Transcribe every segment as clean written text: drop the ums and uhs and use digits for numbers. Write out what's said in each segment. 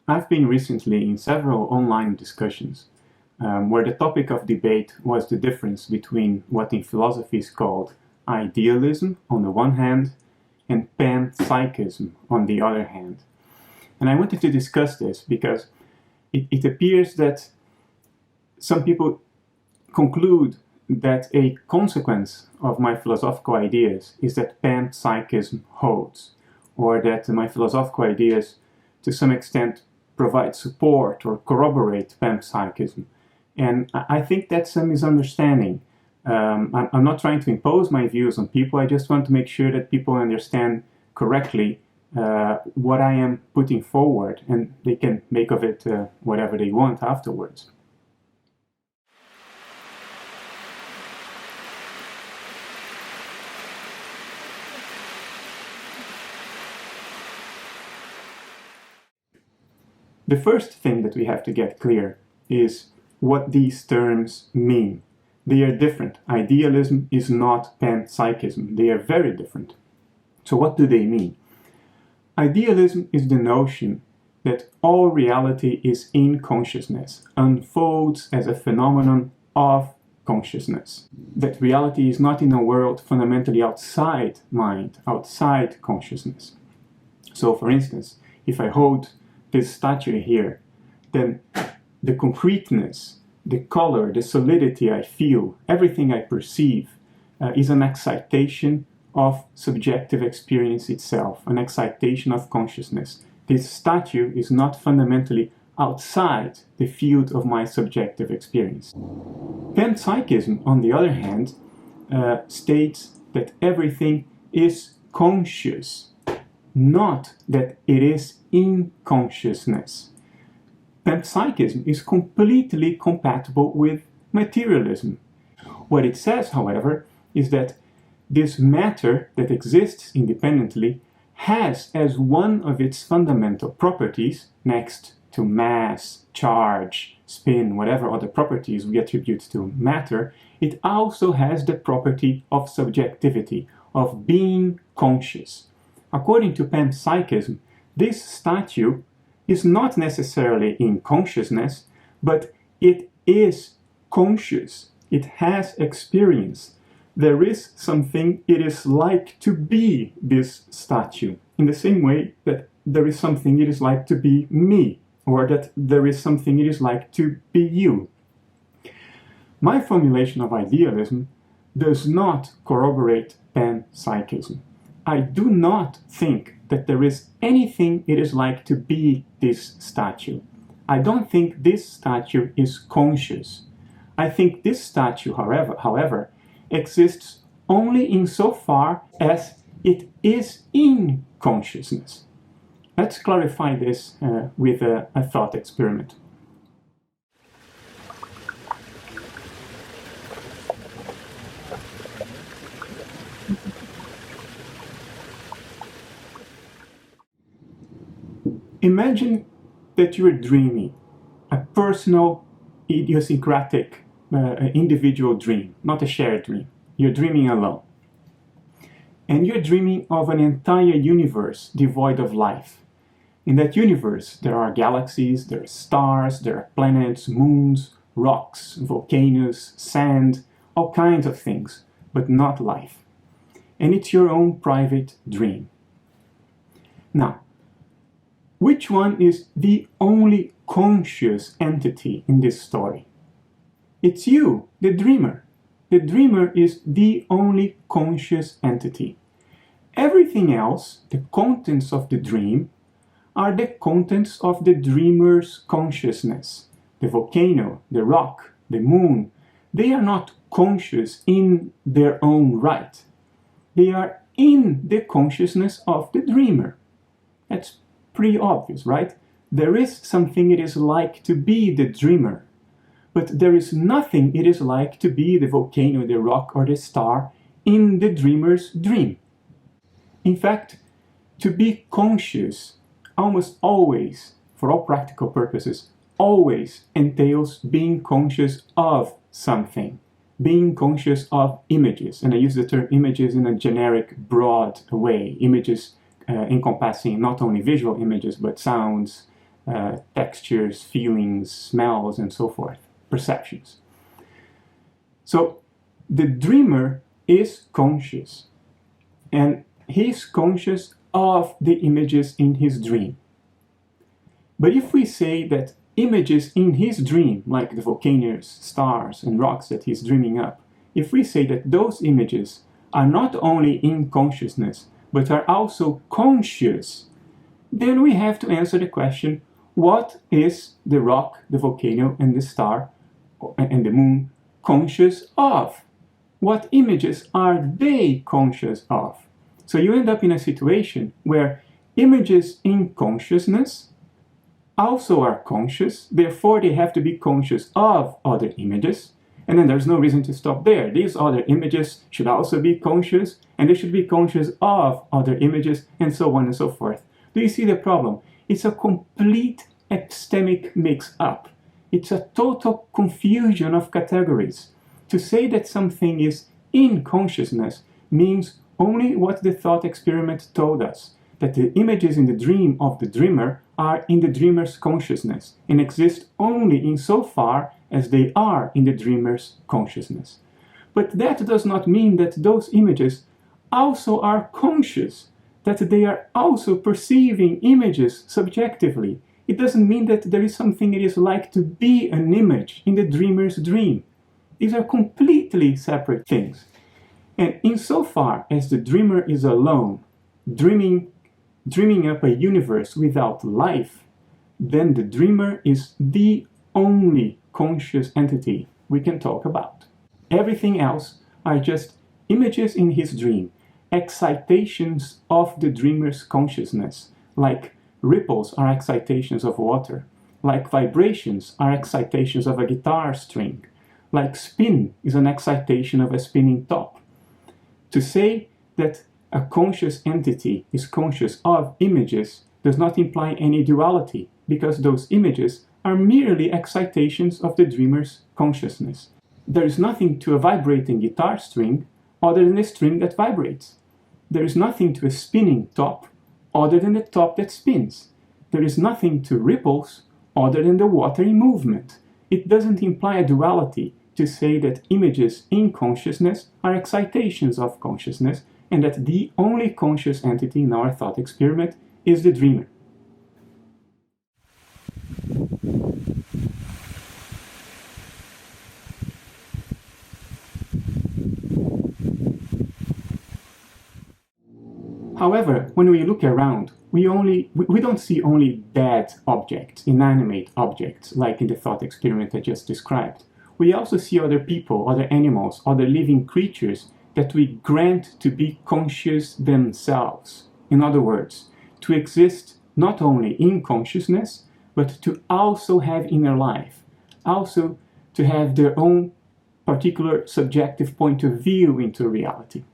I've been recently in several online discussions where the topic of debate was the difference between what in philosophy is called idealism on the one hand and panpsychism on the other hand. And I wanted to discuss this because it appears that some people conclude that a consequence of my philosophical ideas is that panpsychism holds, or that my philosophical ideas to some extent provide support or corroborate panpsychism. And I think that's a misunderstanding. I'm not trying to impose my views on people, I just want to make sure that people understand correctly what I am putting forward, and they can make of it whatever they want afterwards. The first thing that we have to get clear is what these terms mean. They are different. Idealism is not panpsychism. They are very different. So what do they mean? Idealism is the notion that all reality is in consciousness, unfolds as a phenomenon of consciousness. That reality is not in a world fundamentally outside mind, outside consciousness. So for instance, if I hold this statue here, then the concreteness, the color, the solidity I feel, everything I perceive is an excitation of subjective experience itself, an excitation of consciousness. This statue is not fundamentally outside the field of my subjective experience. Panpsychism, on the other hand, states that everything is conscious, not that it is in consciousness. Panpsychism is completely compatible with materialism. What it says, however, is that this matter that exists independently has as one of its fundamental properties, next to mass, charge, spin, whatever other properties we attribute to matter, it also has the property of subjectivity, of being conscious. According to panpsychism, this statue is not necessarily in consciousness, but it is conscious. It has experience. There is something it is like to be this statue, in the same way that there is something it is like to be me, or that there is something it is like to be you. My formulation of idealism does not corroborate panpsychism. I do not think that there is anything it is like to be this statue. I don't think this statue is conscious. I think this statue, however, exists only insofar as it is in consciousness. Let's clarify this with a thought experiment. Imagine that you are dreaming, a personal, idiosyncratic, individual dream, not a shared dream. You're dreaming alone. And you're dreaming of an entire universe devoid of life. In that universe, there are galaxies, there are stars, there are planets, moons, rocks, volcanoes, sand, all kinds of things, but not life. And it's your own private dream. Now, which one is the only conscious entity in this story? It's you, the dreamer. The dreamer is the only conscious entity. Everything else, the contents of the dream, are the contents of the dreamer's consciousness. The volcano, the rock, the moon, they are not conscious in their own right. They are in the consciousness of the dreamer. That's pretty obvious, right? There is something it is like to be the dreamer, but there is nothing it is like to be the volcano, the rock, or the star in the dreamer's dream. In fact, to be conscious almost always, for all practical purposes, always entails being conscious of something, being conscious of images. And I use the term images in a generic, broad way. Images encompassing not only visual images, but sounds, textures, feelings, smells, and so forth, perceptions. So the dreamer is conscious, and he's conscious of the images in his dream. But if we say that images in his dream, like the volcanoes, stars, and rocks that he's dreaming up, if we say that those images are not only in consciousness, but are also conscious, then we have to answer the question, what is the rock, the volcano, and the star, and the moon conscious of? What images are they conscious of? So you end up in a situation where images in consciousness also are conscious, therefore they have to be conscious of other images, and then there's no reason to stop there. These other images should also be conscious, and they should be conscious of other images, and so on and so forth. Do you see the problem? It's a complete epistemic mix-up. It's a total confusion of categories. To say that something is in consciousness means only what the thought experiment told us, that the images in the dream of the dreamer are in the dreamer's consciousness and exist only insofar as they are in the dreamer's consciousness. But that does not mean that those images also are conscious, that they are also perceiving images subjectively. It doesn't mean that there is something it is like to be an image in the dreamer's dream. These are completely separate things. And insofar as the dreamer is alone, dreaming up a universe without life, then the dreamer is the only conscious entity we can talk about. Everything else are just images in his dream, excitations of the dreamer's consciousness, like ripples are excitations of water, like vibrations are excitations of a guitar string, like spin is an excitation of a spinning top. To say that a conscious entity is conscious of images does not imply any duality, because those images are merely excitations of the dreamer's consciousness. There is nothing to a vibrating guitar string other than a string that vibrates. There is nothing to a spinning top other than the top that spins. There is nothing to ripples other than the water in movement. It doesn't imply a duality to say that images in consciousness are excitations of consciousness, and that the only conscious entity in our thought experiment is the dreamer. However, when we look around, we don't see only dead objects, inanimate objects, like in the thought experiment I just described. We also see other people, other animals, other living creatures that we grant to be conscious themselves. In other words, to exist not only in consciousness, but to also have inner life, also to have their own particular subjective point of view into reality.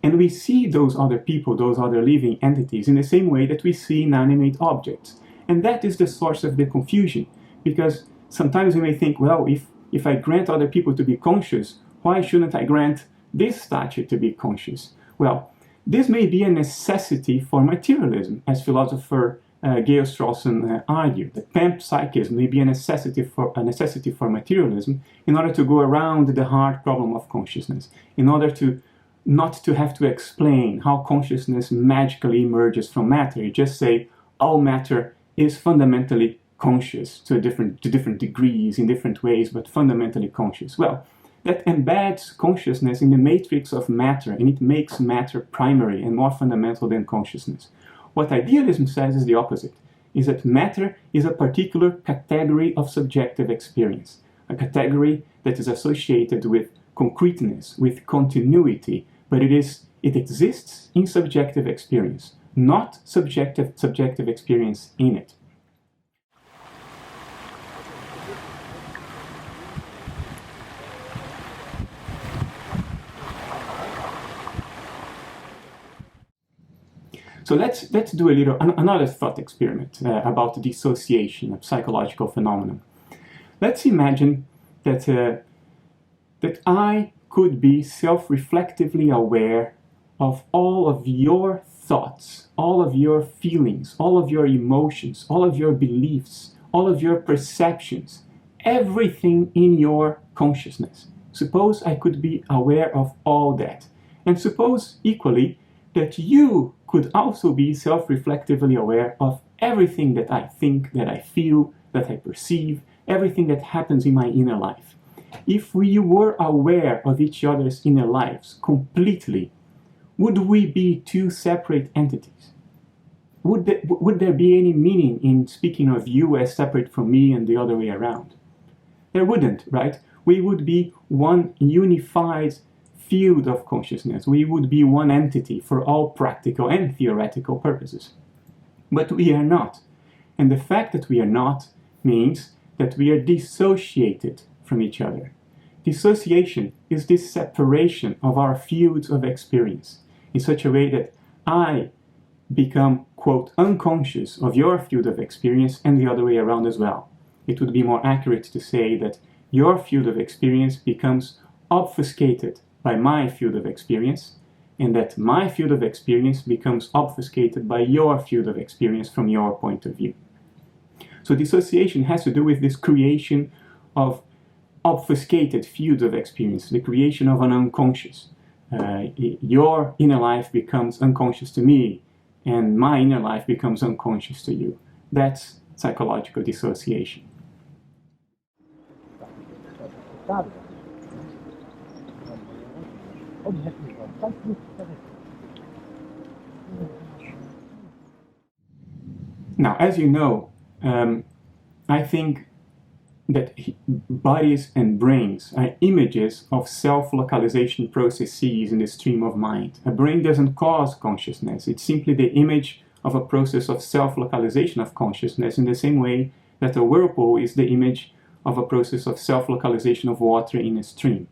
And we see those other people, those other living entities in the same way that we see inanimate objects. And that is the source of the confusion, because sometimes we may think, well, if I grant other people to be conscious, why shouldn't I grant this statue to be conscious? Well, this may be a necessity for materialism, as philosopher Gail Strawson argued, that PANPSYCHISM may be a necessity for materialism in order to go around the hard problem of consciousness, in order to not to have to explain how consciousness magically emerges from matter. You just say, all matter is fundamentally conscious to different degrees, in different ways, but fundamentally conscious. Well, that embeds consciousness in the matrix of matter, and it makes matter primary and more fundamental than consciousness. What idealism says is the opposite, is that matter is a particular category of subjective experience, a category that is associated with concreteness, with continuity, but it exists in subjective experience, not subjective experience in it. So let's do another thought experiment about dissociation, a psychological phenomenon. Let's imagine that I could be self-reflectively aware of all of your thoughts, all of your feelings, all of your emotions, all of your beliefs, all of your perceptions, everything in your consciousness. Suppose I could be aware of all that. And suppose equally that you could also be self-reflectively aware of everything that I think, that I feel, that I perceive, everything that happens in my inner life. If we were aware of each other's inner lives completely, would we be two separate entities? Would there be any meaning in speaking of you as separate from me and the other way around? There wouldn't, right? We would be one unified field of consciousness. We would be one entity for all practical and theoretical purposes. But we are not. And the fact that we are not means that we are dissociated from each other. Dissociation is this separation of our fields of experience in such a way that I become, quote, unconscious of your field of experience and the other way around as well. It would be more accurate to say that your field of experience becomes obfuscated by my field of experience, and that my field of experience becomes obfuscated by your field of experience from your point of view. So dissociation has to do with this creation of obfuscated fields of experience, the creation of an unconscious. Your inner life becomes unconscious to me, and my inner life becomes unconscious to you. That's psychological dissociation. Now, as you know, I think that bodies and brains are images of self-localization processes in the stream of mind. A brain doesn't cause consciousness. It's simply the image of a process of self-localization of consciousness, in the same way that a whirlpool is the image of a process of self-localization of water in a stream.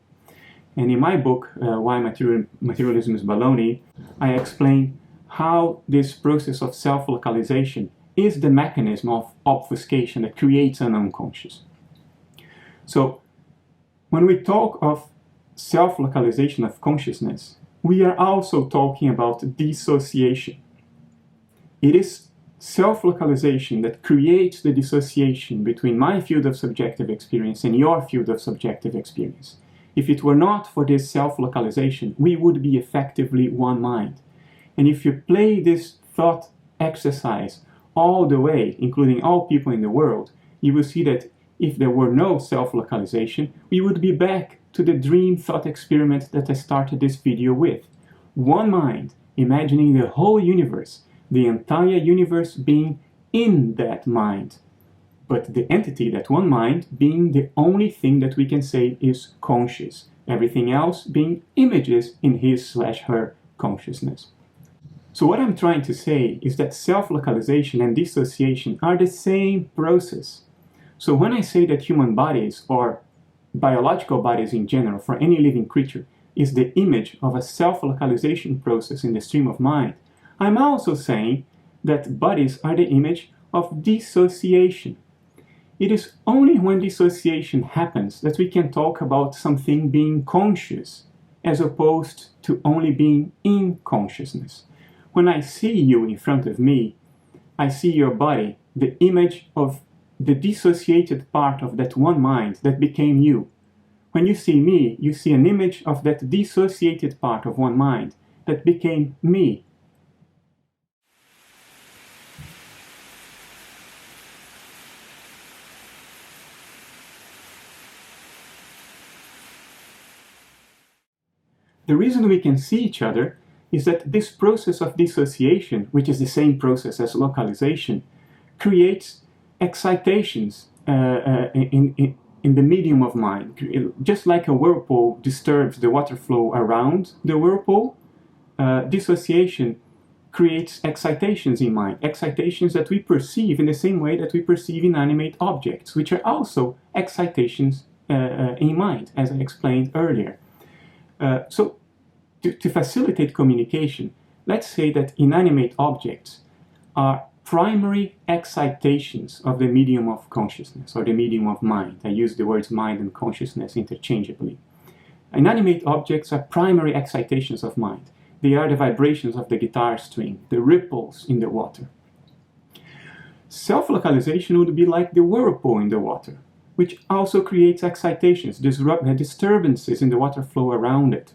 And in my book, Why Materialism is Baloney, I explain how this process of self-localization is the mechanism of obfuscation that creates an unconscious. So, when we talk of self-localization of consciousness, we are also talking about dissociation. It is self-localization that creates the dissociation between my field of subjective experience and your field of subjective experience. If it were not for this self-localization, we would be effectively one mind. And if you play this thought exercise all the way, including all people in the world, you will see that if there were no self-localization, we would be back to the dream thought experiment that I started this video with. One mind, imagining the whole universe, the entire universe being in that mind. But the entity, that one mind, being the only thing that we can say is conscious. Everything else being images in his/her consciousness. So what I'm trying to say is that self-localization and dissociation are the same process. So when I say that human bodies, or biological bodies in general, for any living creature, is the image of a self-localization process in the stream of mind, I'm also saying that bodies are the image of dissociation. It is only when dissociation happens that we can talk about something being conscious, as opposed to only being in consciousness. When I see you in front of me, I see your body, the image of the dissociated part of that one mind that became you. When you see me, you see an image of that dissociated part of one mind that became me. The reason we can see each other is that this process of dissociation, which is the same process as localization, creates excitations in the medium of mind. Just like a whirlpool disturbs the water flow around the whirlpool, dissociation creates excitations in mind, excitations that we perceive in the same way that we perceive inanimate objects, which are also excitations in mind, as I explained earlier. So to facilitate communication, let's say that inanimate objects are primary excitations of the medium of consciousness, or the medium of mind. I use the words mind and consciousness interchangeably. Inanimate objects are primary excitations of mind. They are the vibrations of the guitar string, the ripples in the water. Self-localization would be like the whirlpool in the water, which also creates excitations, disturbances in the water flow around it.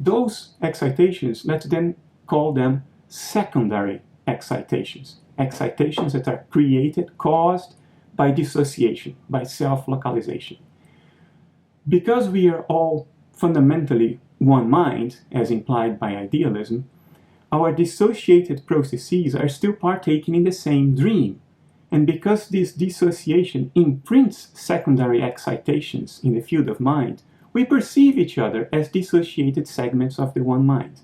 Those excitations, let's then call them secondary excitations. Excitations that are created, caused by dissociation, by self-localization. Because we are all fundamentally one mind, as implied by idealism, our dissociated processes are still partaking in the same dream. And because this dissociation imprints secondary excitations in the field of mind, we perceive each other as dissociated segments of the one mind.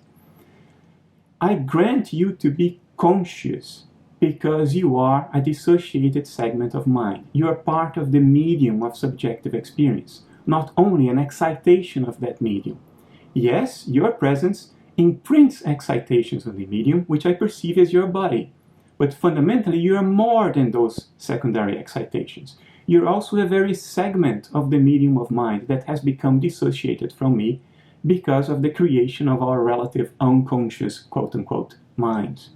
I grant you to be conscious because you are a dissociated segment of mind. You are part of the medium of subjective experience, not only an excitation of that medium. Yes, your presence imprints excitations on the medium, which I perceive as your body. But fundamentally, you are more than those secondary excitations. You're also a very segment of the medium of mind that has become dissociated from me because of the creation of our relative unconscious, quote-unquote, minds.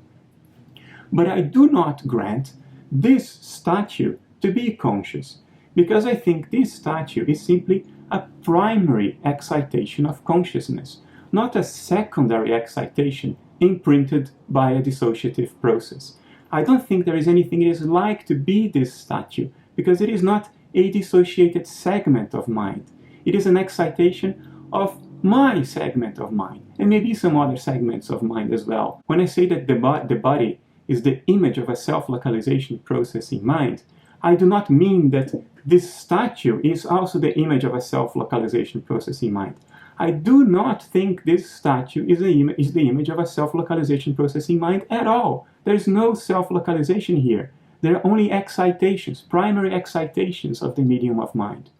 But I do not grant this statue to be conscious, because I think this statue is simply a primary excitation of consciousness, not a secondary excitation imprinted by a dissociative process. I don't think there is anything it is like to be this statue, because it is not a dissociated segment of mind. It is an excitation of my segment of mind, and maybe some other segments of mind as well. When I say that the body is the image of a self-localization process in mind, I do not mean that this statue is also the image of a self-localization process in mind. I do not think this statue is the image of a self-localization process in mind at all. There is no self-localization here. There are only excitations, primary excitations of the medium of mind.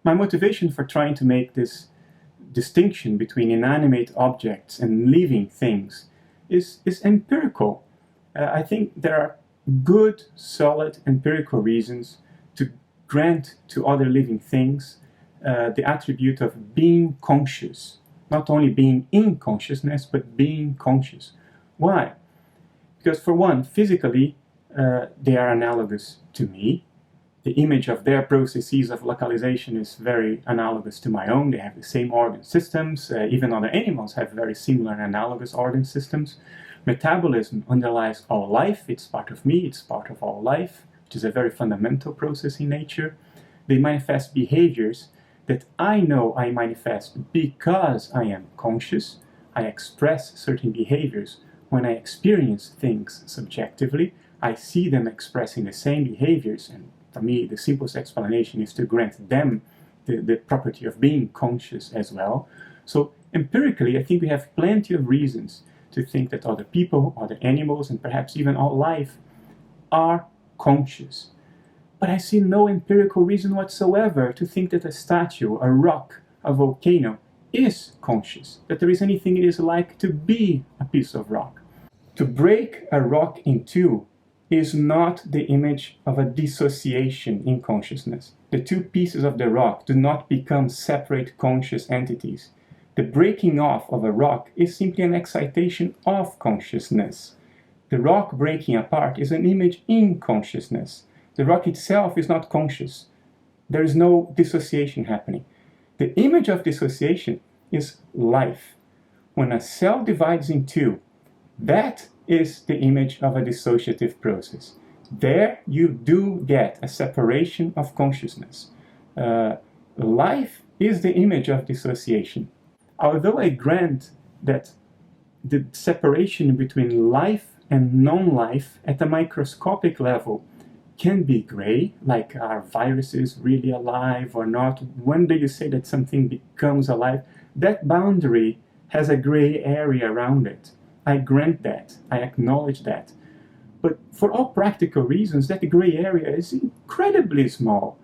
My motivation for trying to make this distinction between inanimate objects and living things is empirical. I think there are good, solid empirical reasons to grant to other living things the attribute of being conscious. Not only being in consciousness, but being conscious. Why? Because for one, physically, they are analogous to me. The image of their processes of localization is very analogous to my own. They have the same organ systems. Even other animals have very similar and analogous organ systems. Metabolism underlies all life. It's part of me. It's part of all life, which is a very fundamental process in nature. They manifest behaviors that I know I manifest because I am conscious. I express certain behaviors when I experience things subjectively. I see them expressing the same behaviors, and for me, the simplest explanation is to grant them the property of being conscious as well. So empirically, I think we have plenty of reasons to think that other people, other animals, and perhaps even all life are conscious. But I see no empirical reason whatsoever to think that a statue, a rock, a volcano is conscious, that there is anything it is like to be a piece of rock. To break a rock in two is not the image of a dissociation in consciousness. The two pieces of the rock do not become separate conscious entities. The breaking off of a rock is simply an excitation of consciousness. The rock breaking apart is an image in consciousness. The rock itself is not conscious. There is no dissociation happening. The image of dissociation is life. When a cell divides in two, that is the image of a dissociative process. There you do get a separation of consciousness. Life is the image of dissociation. Although I grant that the separation between life and non-life at a microscopic level can be gray, like are viruses really alive or not? When do you say that something becomes alive? That boundary has a gray area around it. I grant that, I acknowledge that. But for all practical reasons, that gray area is incredibly small.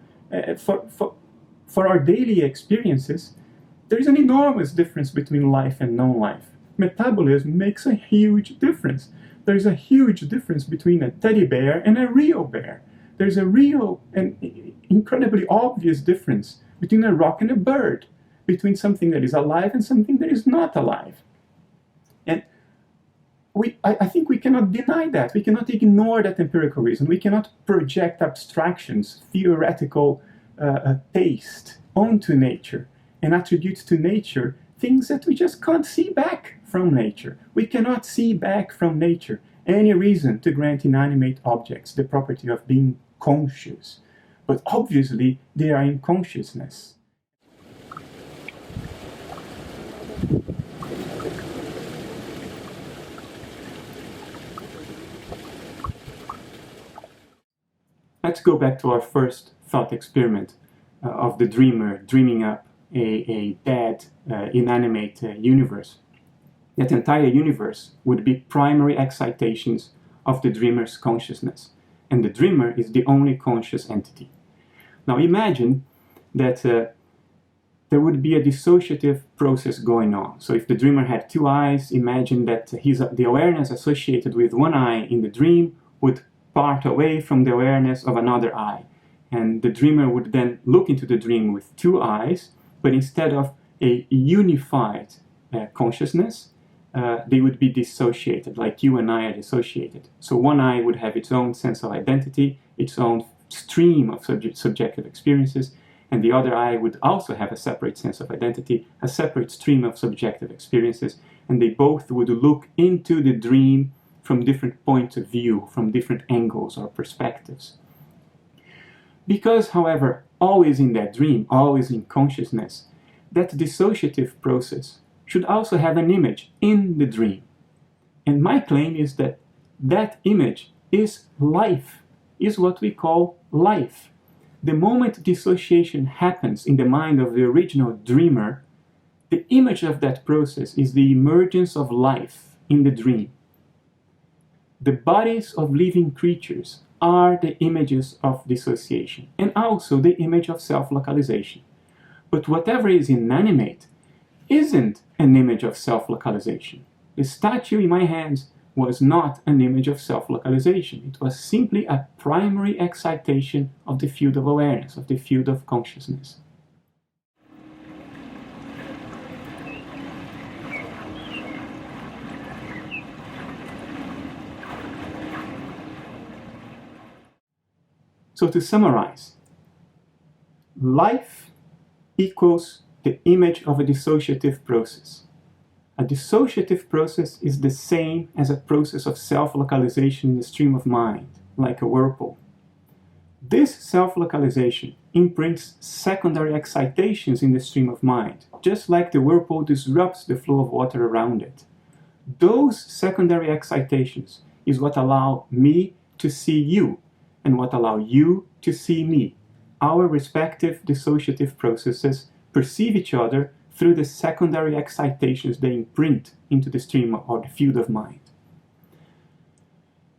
For our daily experiences, there is an enormous difference between life and non-life. Metabolism makes a huge difference. there's a huge difference between a teddy bear and a real bear. There's a real and incredibly obvious difference between a rock and a bird, between something that is alive and something that is not alive. And I think we cannot deny that. We cannot ignore that empirical reason. We cannot project abstractions, theoretical taste onto nature and attribute to nature things that we just can't see back from nature. We cannot see back from nature any reason to grant inanimate objects the property of being conscious. But obviously they are in consciousness. Let's go back to our first thought experiment of the dreamer dreaming up a dead, inanimate universe. That entire universe would be primary excitations of the dreamer's consciousness, and the dreamer is the only conscious entity. Now imagine that there would be a dissociative process going on. So if the dreamer had two eyes, imagine that the awareness associated with one eye in the dream would part away from the awareness of another eye. And the dreamer would then look into the dream with two eyes, but instead of a unified consciousness, they would be dissociated, like you and I are dissociated. So one eye would have its own sense of identity, its own stream of subjective experiences, and the other eye would also have a separate sense of identity, a separate stream of subjective experiences, and they both would look into the dream from different points of view, from different angles or perspectives. Because, however, always in that dream, always in consciousness, that dissociative process should also have an image in the dream. And my claim is that that image is life, is what we call life. The moment dissociation happens in the mind of the original dreamer, the image of that process is the emergence of life in the dream. The bodies of living creatures are the images of dissociation, and also the image of self-localization. But whatever is inanimate isn't an image of self-localization. The statue in my hands was not an image of self-localization. It was simply a primary excitation of the field of awareness, of the field of consciousness. So to summarize, life equals the image of a dissociative process. A dissociative process is the same as a process of self-localization in the stream of mind, like a whirlpool. This self-localization imprints secondary excitations in the stream of mind, just like the whirlpool disrupts the flow of water around it. Those secondary excitations is what allow me to see you, and what allow you to see me. Our respective dissociative processes perceive each other through the secondary excitations they imprint into the stream or the field of mind.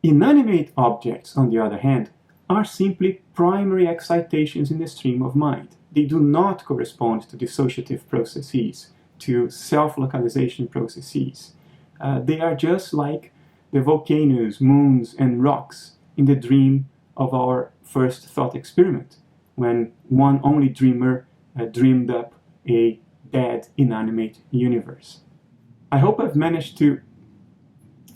Inanimate objects, on the other hand, are simply primary excitations in the stream of mind. They do not correspond to dissociative processes, to self-localization processes. They are just like the volcanoes, moons, and rocks in the dream of our first thought experiment, when one only dreamer dreamed up a dead, inanimate universe. I hope I've managed to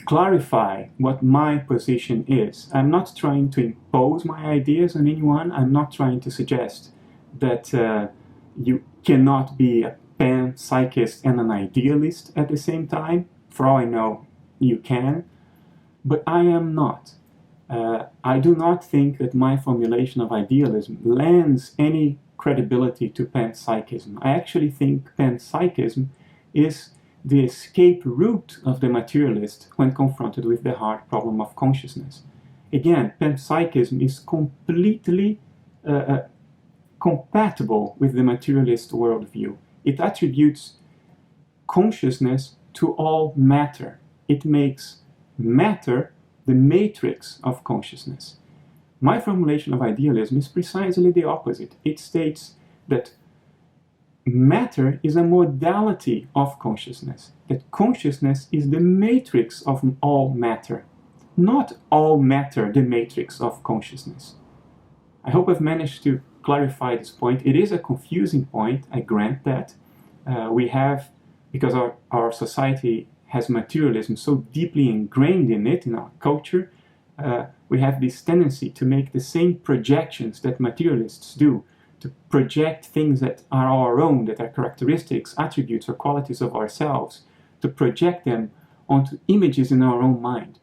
clarify what my position is. I'm not trying to impose my ideas on anyone. I'm not trying to suggest that you cannot be a panpsychist and an idealist at the same time. For all I know, you can, but I am not. I do not think that my formulation of idealism lends any credibility to panpsychism. I actually think panpsychism is the escape route of the materialist when confronted with the hard problem of consciousness. Again, panpsychism is completely compatible with the materialist worldview. It attributes consciousness to all matter. It makes matter the matrix of consciousness. My formulation of idealism is precisely the opposite. It states that matter is a modality of consciousness, that consciousness is the matrix of all matter, not all matter the matrix of consciousness. I hope I've managed to clarify this point. It is a confusing point, I grant that. We have, because our society has materialism so deeply ingrained in it, in our culture, we have this tendency to make the same projections that materialists do, to project things that are our own, that are characteristics, attributes, or qualities of ourselves, to project them onto images in our own mind.